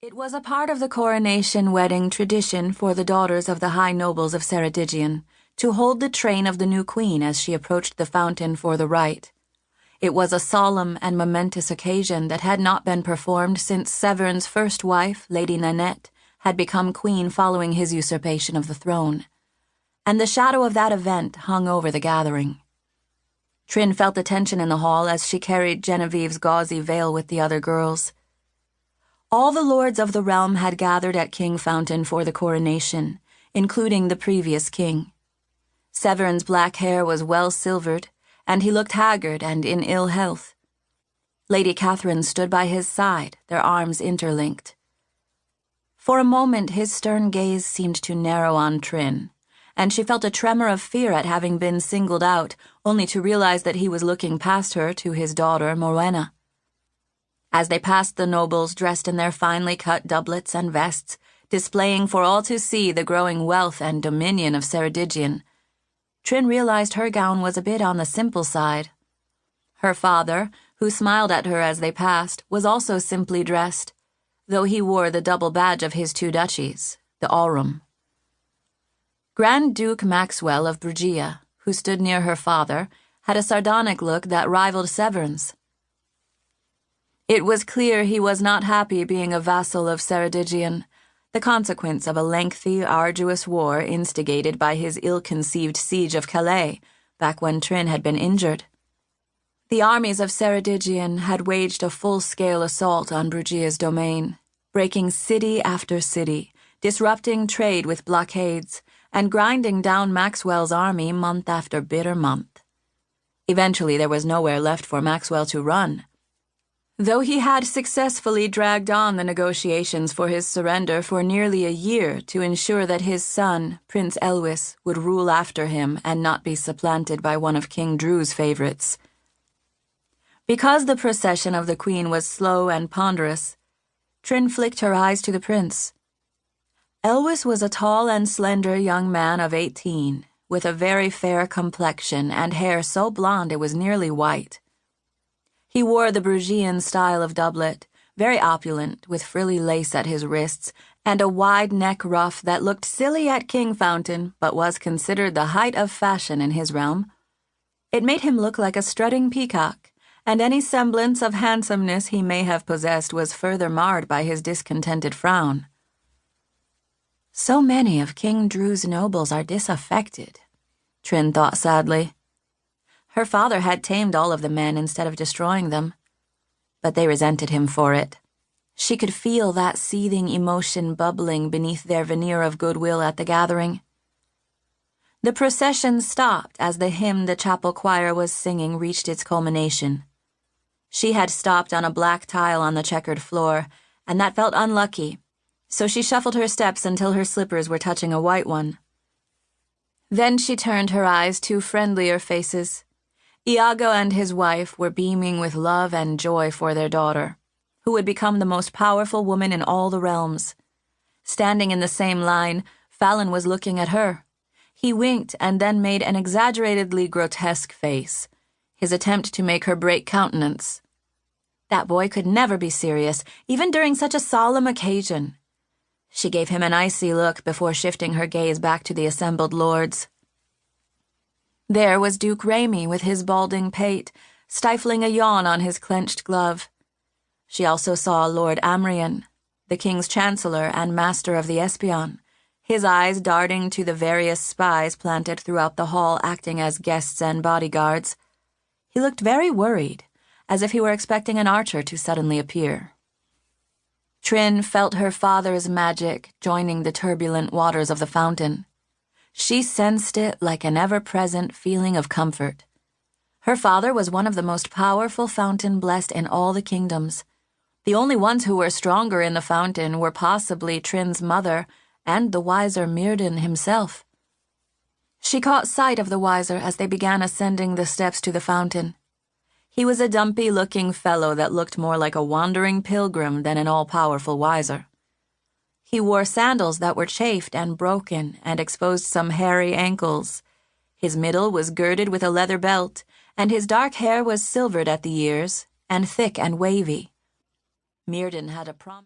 It was a part of the coronation wedding tradition for the daughters of the high nobles of Ceredigion to hold the train of the new queen as she approached the fountain for the rite. It was a solemn and momentous occasion that had not been performed since Severn's first wife, Lady Nanette, had become queen following his usurpation of the throne, and the shadow of that event hung over the gathering. Tryn felt the tension in the hall as she carried Genevieve's gauzy veil with the other girls. All the lords of the realm had gathered at Kingfountain for the coronation, including the previous king. Severn's black hair was well silvered, and he looked haggard and in ill health. Lady Catherine stood by his side, their arms interlinked. For a moment his stern gaze seemed to narrow on Tryn, and she felt a tremor of fear at having been singled out, only to realize that he was looking past her to his daughter, Morwenna. As they passed the nobles dressed in their finely cut doublets and vests, displaying for all to see the growing wealth and dominion of Ceredigion, Tryn realized her gown was a bit on the simple side. Her father, who smiled at her as they passed, was also simply dressed, though he wore the double badge of his two duchies, the aurum. Grand Duke Maxwell of Brugia, who stood near her father, had a sardonic look that rivaled Severn's. It was clear he was not happy being a vassal of Ceredigion, the consequence of a lengthy, arduous war instigated by his ill-conceived siege of Calais, back when Tryn had been injured. The armies of Ceredigion had waged a full-scale assault on Brugia's domain, breaking city after city, disrupting trade with blockades, and grinding down Maxwell's army month after bitter month. Eventually there was nowhere left for Maxwell to run. Though he had successfully dragged on the negotiations for his surrender for nearly a year to ensure that his son, Prince Elwys, would rule after him and not be supplanted by one of King Drew's favorites. Because the procession of the queen was slow and ponderous, Tryn flicked her eyes to the prince. Elwys was a tall and slender young man of 18, with a very fair complexion and hair so blonde it was nearly white. He wore the Brugian style of doublet, very opulent, with frilly lace at his wrists, and a wide neck ruff that looked silly at Kingfountain, but was considered the height of fashion in his realm. It made him look like a strutting peacock, and any semblance of handsomeness he may have possessed was further marred by his discontented frown. So many of King Drew's nobles are disaffected, Tryn thought sadly. Her father had tamed all of the men instead of destroying them, but they resented him for it. She could feel that seething emotion bubbling beneath their veneer of goodwill at the gathering. The procession stopped as the hymn the chapel choir was singing reached its culmination. She had stopped on a black tile on the checkered floor, and that felt unlucky, so she shuffled her steps until her slippers were touching a white one. Then she turned her eyes to friendlier faces. Iago and his wife were beaming with love and joy for their daughter, who would become the most powerful woman in all the realms. Standing in the same line, Fallon was looking at her. He winked and then made an exaggeratedly grotesque face, his attempt to make her break countenance. That boy could never be serious, even during such a solemn occasion. She gave him an icy look before shifting her gaze back to the assembled lords. There was Duke Raimy with his balding pate, stifling a yawn on his clenched glove. She also saw Lord Amrian, the king's chancellor and master of the Espion, his eyes darting to the various spies planted throughout the hall acting as guests and bodyguards. He looked very worried, as if he were expecting an archer to suddenly appear. Tryn felt her father's magic joining the turbulent waters of the fountain. She sensed it like an ever-present feeling of comfort. Her father was one of the most powerful fountain blessed in all the kingdoms. The only ones who were stronger in the fountain were possibly Tryn's mother and the wiser Myrddin himself. She caught sight of the wiser as they began ascending the steps to the fountain. He was a dumpy-looking fellow that looked more like a wandering pilgrim than an all-powerful wiser. He wore sandals that were chafed and broken and exposed some hairy ankles. His middle was girded with a leather belt, and his dark hair was silvered at the ears and thick and wavy. Myrddin had a